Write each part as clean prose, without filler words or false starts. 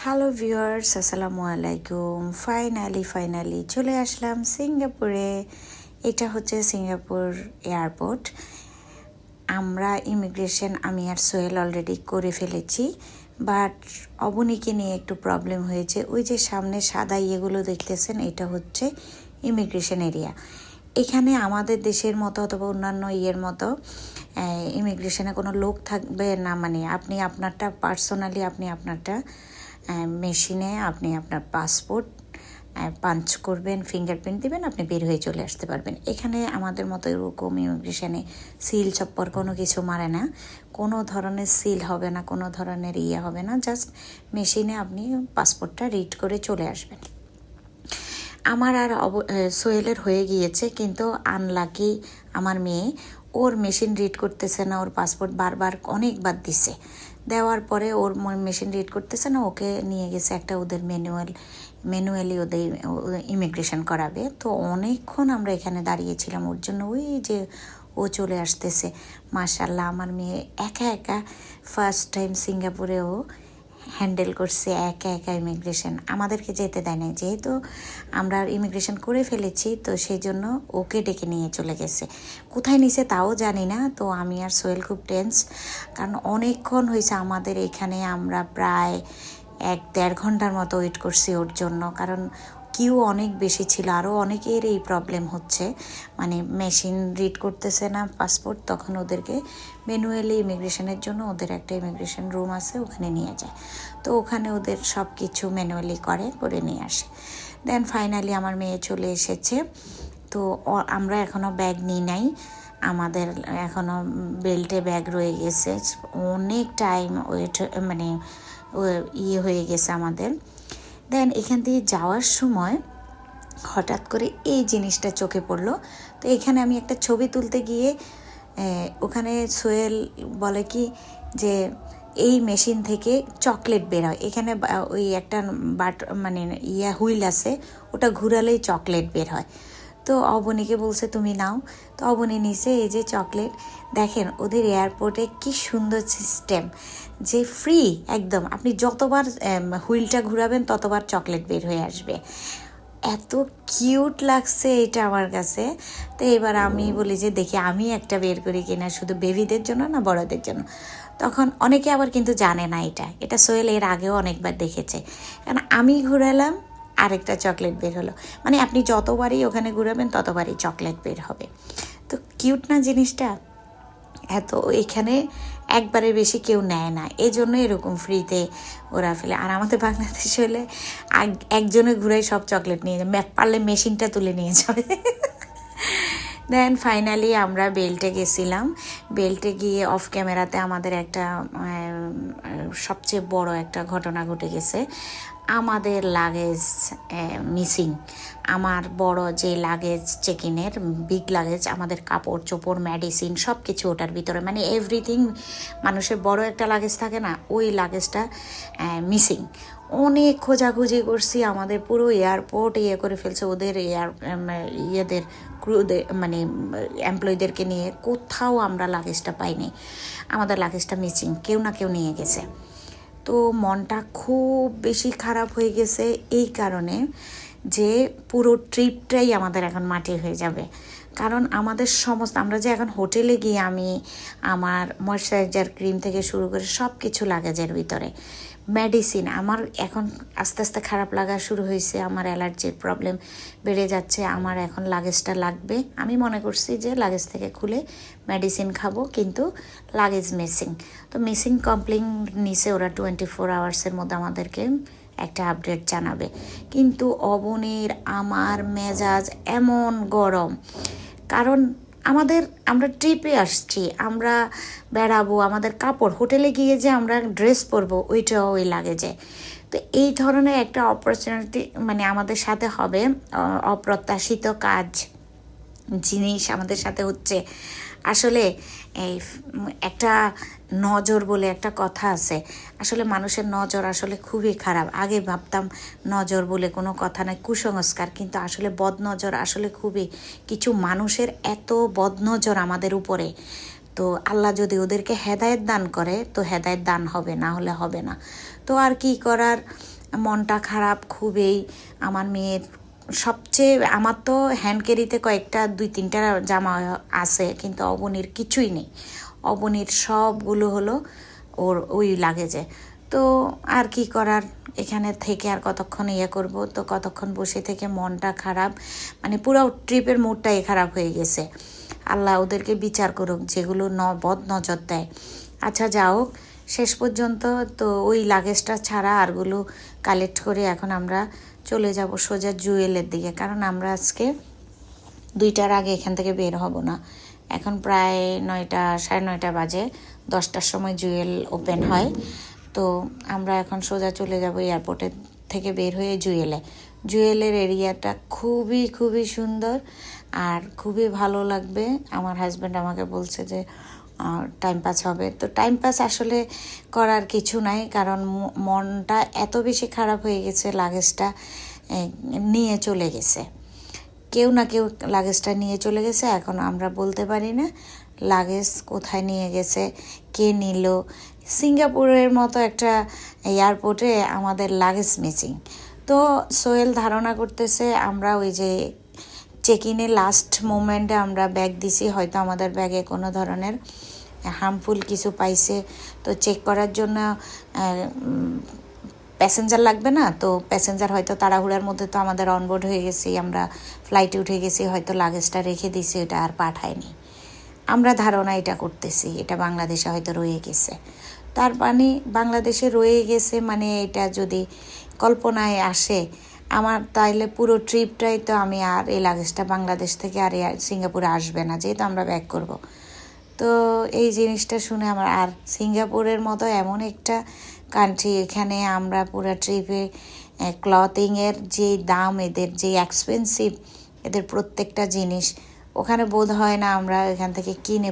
Hello viewers, আসসালামু আলাইকুম। Finally চলে আসলাম সিঙ্গাপুরে। এটা হচ্ছে সিঙ্গাপুর এয়ারপোর্ট। আমরা ইমিগ্রেশন আমি আর সোহেল অলরেডি করে ফেলেছি, বাট অবনীকে নিয়ে একটু প্রবলেম হয়েছে। ওই যে সামনে সাদা ইয়েগুলো দেখতেছেন, এটা হচ্ছে ইমিগ্রেশন এরিয়া। এখানে আমাদের দেশের মতো অথবা অন্যান্য ইয়ের মতো ইমিগ্রেশনে কোনো লোক থাকবে না, মানে আপনি আপনারটা পার্সোনালি আপনি আপনারটা মেশিনে আপনি আপনার পাসপোর্ট পাঞ্চ করবেন, ফিঙ্গারপ্রিন্ট দিবেন, আপনি বের হয়ে চলে আসতে পারবেন। এখানে আমাদের মতো এরকম ইমিগ্রেশনে সিল চপ্পর কোনো কিছু মারে না, কোনো ধরনের সিল হবে না, কোনো ধরনের ইয়ে হবে না, জাস্ট মেশিনে আপনি পাসপোর্টটা রিড করে চলে আসবেন। আমার আর সোহেলের হয়ে গিয়েছে, কিন্তু আনলাকি আমার মেয়ে, ওর মেশিন রিড করতেছে না, ওর পাসপোর্ট বারবার অনেকবার দিছে, দেওয়ার পরে ওর মেশিন রিড করতেছে না, ওকে নিয়ে গেছে একটা ওদের ম্যানুয়ালি ওদের ইমিগ্রেশন করাবে। তো অনেকক্ষণ আমরা এখানে দাঁড়িয়েছিলাম ওর জন্য। ওই যে ও চলে আসতেছে, মাশাল্লাহ আমার মেয়ে একা একা ফার্স্ট টাইম সিঙ্গাপুরে ও হ্যান্ডেল করছে একা ইমিগ্রেশন, আমাদেরকে যেতে দেয় না, যেহেতু আমরা ইমিগ্রেশন করে ফেলেছি তো সেই জন্য ওকে ডেকে নিয়ে চলে গেছে। কোথায় নিছে তাও জানি না। তো আমি আর সোহেল খুব টেন্স, কারণ অনেকক্ষণ হয়েছে আমাদের এখানে, আমরা প্রায় 1-1.5 ঘন্টার মতো ওয়েট করছি ওর জন্য, কারণ কিউ অনেক বেশি ছিল। আরও অনেকের এই প্রবলেম হচ্ছে, মানে মেশিন রিড করতেছে না পাসপোর্ট, তখন ওদেরকে ম্যানুয়ালি ইমিগ্রেশনের জন্য ওদের একটা ইমিগ্রেশন রুম আছে, ওখানে নিয়ে যায়। তো ওখানে ওদের সব কিছু ম্যানুয়ালি করে নিয়ে আসে। দেন ফাইনালি আমার মেয়ে চলে এসেছে। তো আমরা এখনও ব্যাগ নিই নাই, আমাদের এখনও বেল্টে ব্যাগ রয়ে গেছে, অনেক টাইম ওয়েট মানে ইয়ে হয়ে গেছে আমাদের। দেন এখান থেকে যাওয়ার সময় হঠাৎ করে এই জিনিসটা চোখে পড়লো। তো এখানে আমি একটা ছবি তুলতে গিয়ে ওখানে সোহেল বলে কি যে এই মেশিন থেকে চকলেট বের হয়, এখানে ওই একটা মানে হুইল আছে, ওটা ঘুরালেই চকলেট বের হয়। তো অবনীকে বলছে তুমি নাও, তো অবনী নিছে এই যে চকলেট। দেখেন ওদের এয়ারপোর্টে কি সুন্দর সিস্টেম, যে ফ্রি একদম, আপনি যতবার হুইলটা ঘুরাবেন ততবার চকলেট বের হয়ে আসবে। এত কিউট লাগছে এটা আমার কাছে। তো এবার আমি বলি যে দেখি আমি একটা বের করি কিনা, শুধু বেবিদের জন্য না বড়দের জন্য। তখন অনেকে আবার কিন্তু জানে না এটা সোহেল এর আগেও অনেকবার দেখেছে, কারণ আমি ঘুরালাম আরেকটা চকলেট বের হলো, মানে আপনি যতবারই ওখানে ঘুরাবেন ততবারই চকলেট বের হবে। তো কিউট না জিনিসটা এত, এখানে একবারের বেশি কেউ নেয় না, এই জন্য এরকম ফ্রিতে ওরা ফেলে। আর আমাদের বাংলাদেশে হলে একজনে ঘুরাই সব চকলেট নিয়ে যাবে, পারলে মেশিনটা তুলে নিয়ে যাবে। দেন ফাইনালি আমরা বেল্টে গেছিলাম। বেল্টে গিয়ে অফ ক্যামেরাতে আমাদের একটা সবচেয়ে বড় একটা ঘটনা ঘটে গেছে, আমাদের লাগেজ মিসিং। আমার বড় যে লাগেজ চেকিনের বিগ লাগেজ, আমাদের কাপড় চোপড় মেডিসিন সব কিছু ওটার ভিতরে, মানে এভরিথিং, মানুষের বড় একটা লাগেজ থাকে না, ওই লাগেজটা মিসিং। অনেক খোঁজাখুঁজি করছি, আমাদের পুরো এয়ারপোর্ট করে ফেলছে, ওদের ইয়েদের ক্রুদের মানে এমপ্লয়ীদেরকে নিয়ে, কোথাও আমরা লাগেজটা পাইনি, আমাদের লাগেজটা মিসিং, কেউ না কেউ নিয়ে গেছে। তো মনটা খুব বেশি খারাপ হয়ে গেছে এই কারণে যে পুরো ট্রিপটাই আমাদের এখন মাটি হয়ে যাবে। কারণ আমাদের সমস্ত, আমরা যে এখন হোটেলে গিয়ে আমি আমার ময়েশ্চারাইজার ক্রিম থেকে শুরু করে সব কিছু লাগেজের ভিতরে, মেডিসিন, আমার এখন আস্তে আস্তে খারাপ লাগা শুরু হয়েছে, আমার অ্যালার্জির প্রবলেম বেড়ে যাচ্ছে, আমার এখন লাগেজটা লাগবে। আমি মনে করছি যে লাগেজ থেকে খুলে মেডিসিন খাবো, কিন্তু লাগেজ মিসিং। তো মিসিং কমপ্লেন নিছে ওরা, 24 আওয়ার্সের মধ্যে আমাদেরকে একটা আপডেট জানাবে। কিন্তু অবনীর আমার মেজাজ এমন গরম, কারণ আমরা ট্রিপে আসছি, আমরা বেড়াবো, আমাদের কাপড়, হোটেলে গিয়ে যে আমরা ড্রেস পরবো ওইটাও ওই লাগেজে। তো এই ধরনের একটা অপরচুনিটি মানে আমাদের সাথে হবে, অপ্রত্যাশিত কাজ জিনিস আমাদের সাথে হচ্ছে। আসলে এই একটা নজর বলে একটা কথা আছে, আসলে মানুষের নজর আসলে খুবই খারাপ। আগে ভাবতাম নজর বলে কোনো কথা নয়, কুসংস্কার, কিন্তু আসলে বদনজর আসলে খুবই, কিছু মানুষের এত বদনজর আমাদের উপরে। তো আল্লাহ যদি ওদেরকে হেদায়েত দান করে তো হেদায়েত দান হবে, না হলে হবে না। তো আর কি করার, মনটা খারাপ খুবই। আমার মেয়ের সবচেয়ে, আমার তো হ্যান্ড ক্যারিতে কয়েকটা 2-3টা জামা আছে, কিন্তু অবনীর কিছুই নেই। অবনীর সবগুলো হলো ওর ওই লাগেজে। তো আর কি করার, এখানে থেকে আর কতক্ষণ করব, তো কতক্ষণ বসে থেকে মনটা খারাপ, মানে পুরো ট্রিপের মুডটাই খারাপ হয়ে গেছে। আল্লাহ ওদেরকে বিচার করুক যেগুলো বদ নজর দেয়। আচ্ছা যাও, শেষ পর্যন্ত তো ওই লাগেজটা ছাড়া আরগুলো কালেক্ট করে এখন আমরা চলে যাব সোজা জুয়েলের দিকে, কারণ আমরা আজকে 2টার আগে এখান থেকে বের হব না। এখন প্রায় 9টা, 9:30 বাজে, 10টার সময় জুয়েল ওপেন হয়। তো আমরা এখন সোজা চলে যাব এয়ারপোর্টের থেকে বের হয়ে জুয়েলের এরিয়াটা খুবই খুবই সুন্দর আর খুবই ভালো লাগবে। আমার হাজব্যান্ড আমাকে বলছে যে টাইম পাস হবে, তো টাইম পাস আসলে করার কিছু নাই, কারণ মনটা এত বেশি খারাপ হয়ে গেছে, লাগেজটা নিয়ে চলে গেছে, কেউ না কেউ লাগেজটা নিয়ে চলে গেছে। এখন আমরা বলতে পারি না লাগেজ কোথায় নিয়ে গেছে, কে নিল। সিঙ্গাপুরের মতো একটা এয়ারপোর্টে আমাদের লাগেজ মিসিং। তো সোহেল ধারণা করতেছে আমরা ওই যে চেক ইনে লাস্ট মোমেন্টে আমরা ব্যাগ দিছি, হয়তো আমাদের ব্যাগে কোনো ধরনের হার্মফুল কিছু পাইছে, তো চেক করার জন্য প্যাসেঞ্জার লাগবে না, তো প্যাসেঞ্জার হয়তো তাড়াহুড়ার মধ্যে তো আমাদের অনবোর্ড হয়ে গেছি, আমরা ফ্লাইটে উঠে গেছি, হয়তো লাগেজটা রেখে দিছি, এটা আর পাঠায়নি। আমরা ধারণা এটা করতেছি এটা বাংলাদেশে হয়তো রয়ে গেছে। তার মানে বাংলাদেশে রয়ে গেছে মানে এটা যদি কল্পনায় আসে আমার, তাইলে পুরো ট্রিপটাই তো আমি আর এই লাগেজটা বাংলাদেশ থেকে আর সিঙ্গাপুরে আসবে না, যেহেতু আমরা ব্যাক করব। তো এই জিনিসটা শুনে আমার, আর সিঙ্গাপুরের মতো এমন একটা কান্ট্রি, এখানে আমরা পুরো ট্রিপে ক্লথিংয়ের যে দাম, এদের যে এক্সপেন্সিভ, এদের প্রত্যেকটা জিনিস, ওখানে বোধ হয় না আমরা এখান থেকে কিনে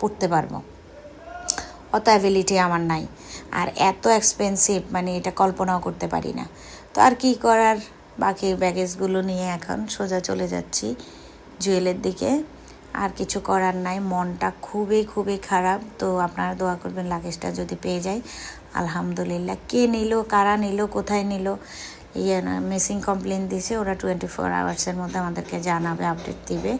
পড়তে পারবো, অত অ্যাবিলিটি আমার নাই। আর এত এক্সপেন্সিভ, মানে এটা কল্পনাও করতে পারি না। তো আর কি করার, বাকি ব্যাগেজগুলো নিয়ে এখন সোজা চলে যাচ্ছি জুয়েলের দিকে। আর কিছু করার নাই, মনটা খুবই খুবই খারাপ। তো আপনারা দোয়া করবেন লাগেজটা যদি পেয়ে যায়, আলহামদুলিল্লাহ। কে নিল, কারা নিল, কোথায় নিল, মিসিং কমপ্লেন দিছে, ওরা 24 আওয়ার্সের মধ্যে আমাদেরকে জানাবে, আপডেট দিবে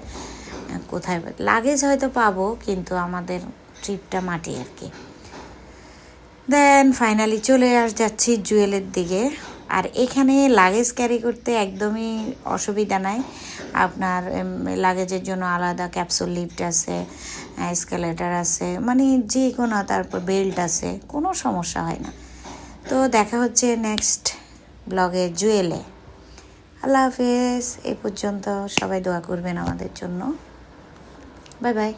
কোথায়। লাগেজ হয়তো পাবো, কিন্তু আমাদের ট্রিপটা মাটি আর কি। দেন ফাইনালি চলে যাচ্ছি জুয়েলের দিকে। আর এখানে লাগেজ ক্যারি করতে একদমই অসুবিধা নাই, আপনার লাগেজের জন্য আলাদা ক্যাপসুল লিফট আছে, এসকেলেটার আছে, মানে যে কোনো, তারপর বেল্ট আছে, কোনো সমস্যা হয় না। তো দেখা হচ্ছে নেক্সট ব্লগে জুয়েলে। আল্লাহ হাফেজ। এ পর্যন্ত সবাই দোয়া করবেন আমাদের জন্য। Bye bye.